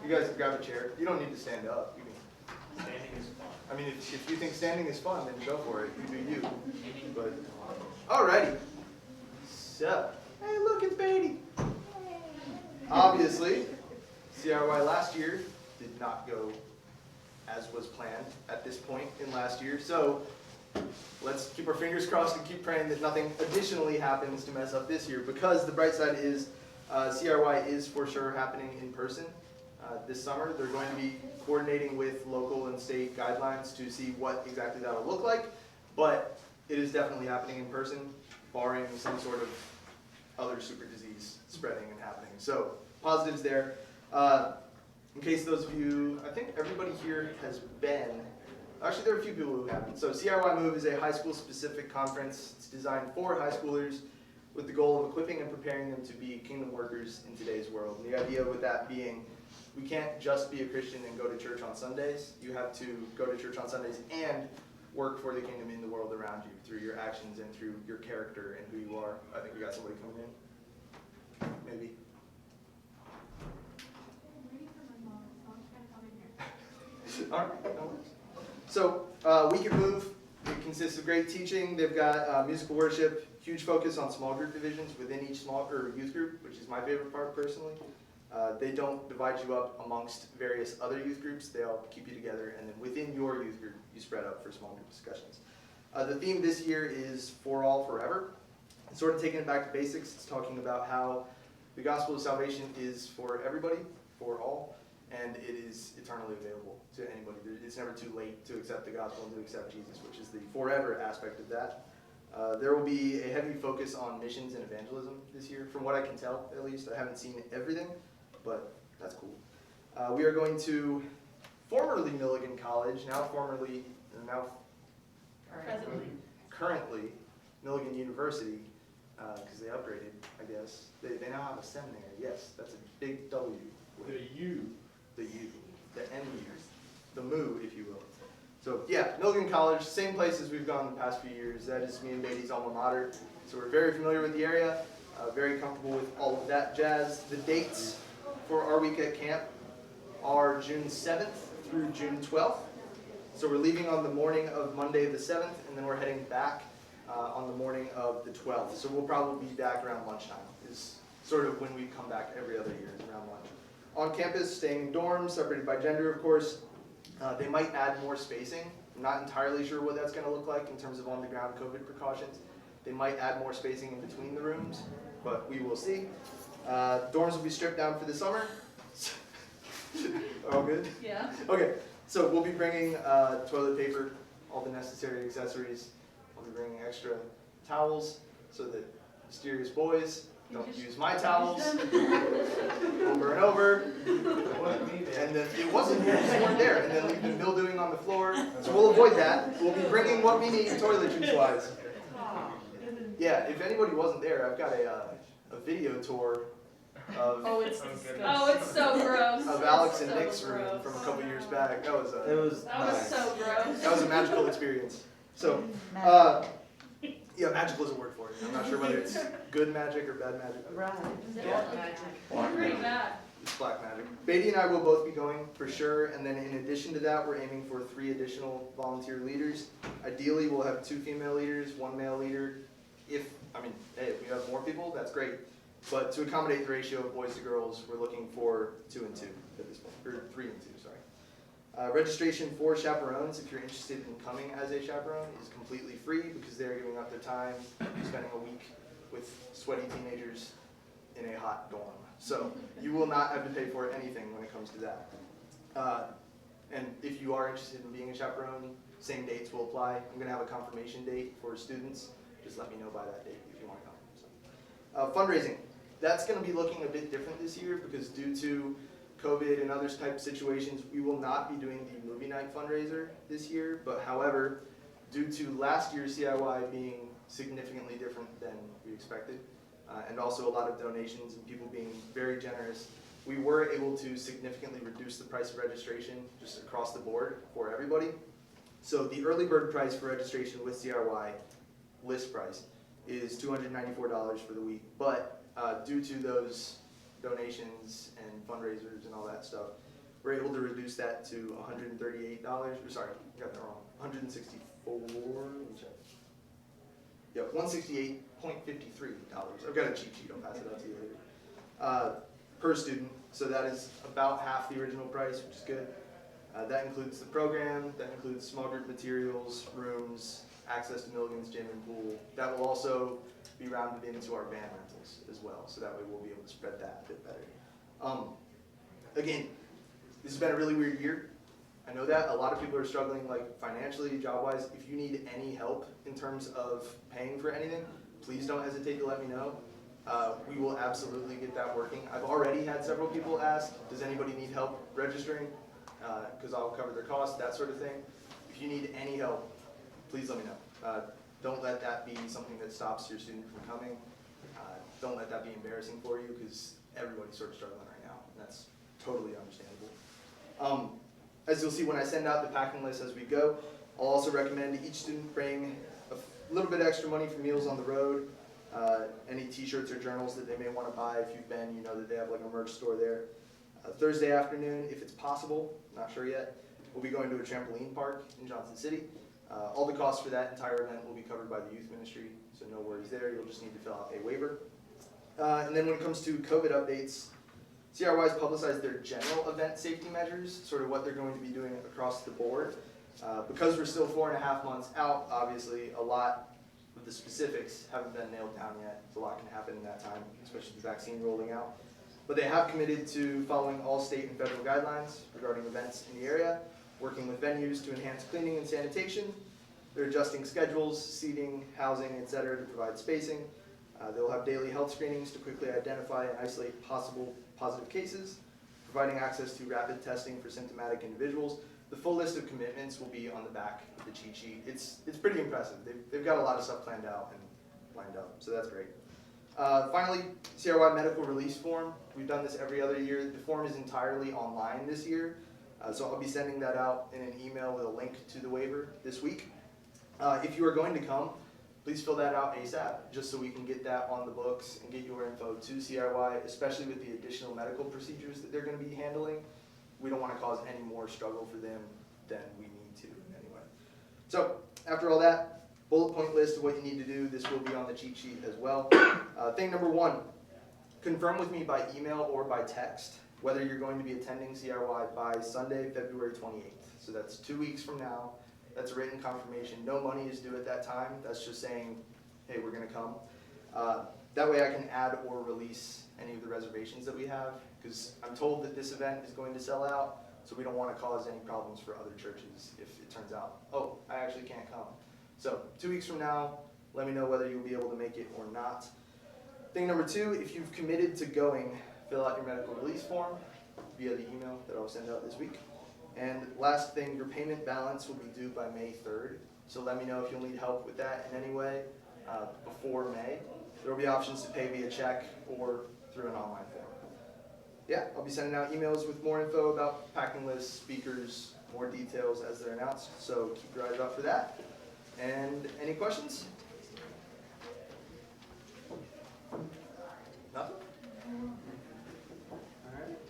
You guys grab a chair. You don't need to stand up. You can. Standing is fun. I mean, if you think standing is fun, then go for it. You do you. But alrighty. So, hey, look, it's Beatty. Obviously, CIY last year did not go as was planned at this point in last year. So let's keep our fingers crossed and keep praying that nothing additionally happens to mess up this year, because the bright side is CIY is for sure happening in person this summer. They're going to be coordinating with local and state guidelines to see what exactly that will look like, but it is definitely happening in person, barring some sort of other super disease spreading and happening. So positives there. In case those of you, I think everybody here has been, actually there are a few people who haven't. So CIY Move is a high school specific conference. It's designed for high schoolers with the goal of equipping and preparing them to be kingdom workers in today's world. And the idea with that being, we can't just be a Christian and go to church on Sundays. You have to go to church on Sundays and work for the kingdom in the world around you through your actions and through your character and who you are. I think we got somebody coming in. Maybe. All right, no worries. So, Week at Move, it consists of great teaching. They've got musical worship, huge focus on small group divisions within each small or youth group, which is my favorite part personally. They don't divide you up amongst various other youth groups. They all keep you together, and then within your youth group, you spread up for small group discussions. The theme this year is For All, Forever. It's sort of taking it back to basics. It's talking about how the gospel of salvation is for everybody, for all, and it is eternally available to anybody. It's never too late to accept the gospel and to accept Jesus, which is the forever aspect of that. There will be a heavy focus on missions and evangelism this year, from what I can tell, at least. I haven't seen everything, but that's cool. We are going to formerly Milligan College, currently Milligan University, because they upgraded, I guess. They now have a seminary. Yes, that's a big W. The U. The U, the MU, the MU, if you will. So yeah, Milligan College, same place as we've gone the past few years. That is me and Beatty's alma mater. So we're very familiar with the area, very comfortable with all of that jazz. The dates for our week at camp are June 7th through June 12th. So we're leaving on the morning of Monday the 7th, and then we're heading back on the morning of the 12th. So we'll probably be back around lunchtime, is sort of when we come back every other year, is around lunch. On campus, staying in dorms, separated by gender, of course. They might add more spacing. I'm not entirely sure what that's going to look like in terms of on-the-ground COVID precautions. They might add more spacing in between the rooms, but we will see. Dorms will be stripped down for the summer. All good? Yeah. Okay, so we'll be bringing toilet paper, all the necessary accessories. We'll be bringing extra towels so that mysterious boys don't use my towels. Over and over. And then it wasn't here, just weren't there. And then leave them mildewing on the floor. So we'll avoid that. We'll be bringing what we need toiletries-wise. Yeah, if anybody wasn't there, I've got a video tour of Oh, it's so gross. of Alex and Nick's room from a couple years back. That was so gross. that was a magical experience. So, yeah, magical is a word for it. I'm not sure whether it's good magic or bad magic. Right. Pretty bad. It's black magic. Beatty and I will both be going for sure, and then in addition to that, we're aiming for 3 additional volunteer leaders. Ideally, we'll have 2 female leaders, 1 male leader. Hey, if we have more people, that's great. But to accommodate the ratio of boys to girls, we're looking for 2 and 2 at this point, or 3 and 2, sorry. Registration for chaperones, if you're interested in coming as a chaperone, is completely free because they're giving up their time spending a week with sweaty teenagers in a hot dorm. So you will not have to pay for anything when it comes to that. And if you are interested in being a chaperone, same dates will apply. I'm going to have a confirmation date for students. Just let me know by that date if you want to come. So, fundraising. That's going to be looking a bit different this year because due to COVID and other type situations, we will not be doing the movie night fundraiser this year. But however, due to last year's CIY being significantly different than we expected, and also a lot of donations and people being very generous, we were able to significantly reduce the price of registration just across the board for everybody. So the early bird price for registration with CIY, list price, is $294 for the week. But due to those donations and fundraisers and all that stuff, we're able to reduce that to $138, or sorry, I got that wrong, 164, let me check. Yep, $168.53. I've got a cheat sheet, I'll pass it out to you later. Per student, so that is about half the original price, which is good. That includes the program, that includes small group materials, rooms, access to Milligan's gym and pool. That will also be rounded into our van rentals as well, so that way we'll be able to spread that a bit better. Again, this has been a really weird year. I know that a lot of people are struggling, like financially, job-wise. If you need any help in terms of paying for anything, please don't hesitate to let me know. We will absolutely get that working. I've already had several people ask, does anybody need help registering? Because I'll cover their costs, that sort of thing. If you need any help, please let me know. Don't let that be something that stops your student from coming. Don't let that be embarrassing for you, because everybody's sort of struggling right now, and that's totally understandable. As you'll see when I send out the packing list as we go, I'll also recommend each student bring a little bit extra money for meals on the road, any t-shirts or journals that they may want to buy. If you've been, you know that they have like a merch store there. Thursday afternoon, if it's possible, not sure yet, we'll be going to a trampoline park in Johnson City. All the costs for that entire event will be covered by the youth ministry, so no worries there. You'll just need to fill out a waiver. And then when it comes to COVID updates, CIY has publicized their general event safety measures, sort of what they're going to be doing across the board. Because we're still 4.5 months out, obviously a lot of the specifics haven't been nailed down yet. A lot can happen in that time, especially the vaccine rolling out. But they have committed to following all state and federal guidelines regarding events in the area, working with venues to enhance cleaning and sanitation. They're adjusting schedules, seating, housing, etc. to provide spacing. They'll have daily health screenings to quickly identify and isolate possible positive cases, providing access to rapid testing for symptomatic individuals. The full list of commitments will be on the back of the cheat sheet. It's pretty impressive. They've got a lot of stuff planned out and lined up, so that's great. Finally, CIY medical release form. We've done this every other year. The form is entirely online this year, so I'll be sending that out in an email with a link to the waiver this week. If you are going to come, please fill that out ASAP, just so we can get that on the books and get your info to CIY, especially with the additional medical procedures that they're going to be handling. We don't want to cause any more struggle for them than we need to anyway. So after all that, bullet point list of what you need to do. This will be on the cheat sheet as well. Thing number 1, confirm with me by email or by text whether you're going to be attending CIY by Sunday, February 28th. So that's 2 weeks from now. That's a written confirmation. No money is due at that time. That's just saying, hey, we're going to come. That way I can add or release any of the reservations that we have, because I'm told that this event is going to sell out, so we don't want to cause any problems for other churches if it turns out, oh, I actually can't come. So 2 weeks from now, let me know whether you'll be able to make it or not. Thing number 2, if you've committed to going, fill out your medical release form via the email that I'll send out this week. And last thing, your payment balance will be due by May 3rd. So let me know if you'll need help with that in any way before May. There will be options to pay via check or through an online form. Yeah, I'll be sending out emails with more info about packing lists, speakers, more details as they're announced. So keep your eyes out for that. And any questions? Nothing?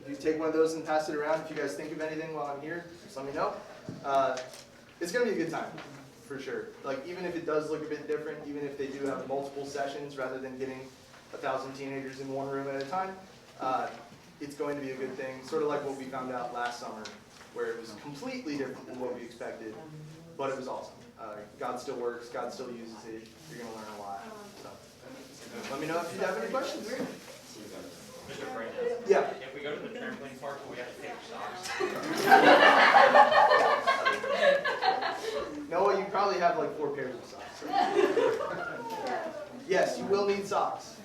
If you take one of those and pass it around, if you guys think of anything while I'm here, just let me know. It's going to be a good time, for sure. Like, even if it does look a bit different, even if they do have multiple sessions rather than getting 1,000 teenagers in one room at a time, it's going to be a good thing. Sort of like what we found out last summer, where it was completely different than what we expected, but it was awesome. God still works, God still uses it. You're going to learn a lot. So, let me know if you have any questions. Mr. Brandon, Yeah. if we go to the trampoline park, will we have to take socks? Noah, you probably have like 4 pairs of socks. Right? Yes, you will need socks.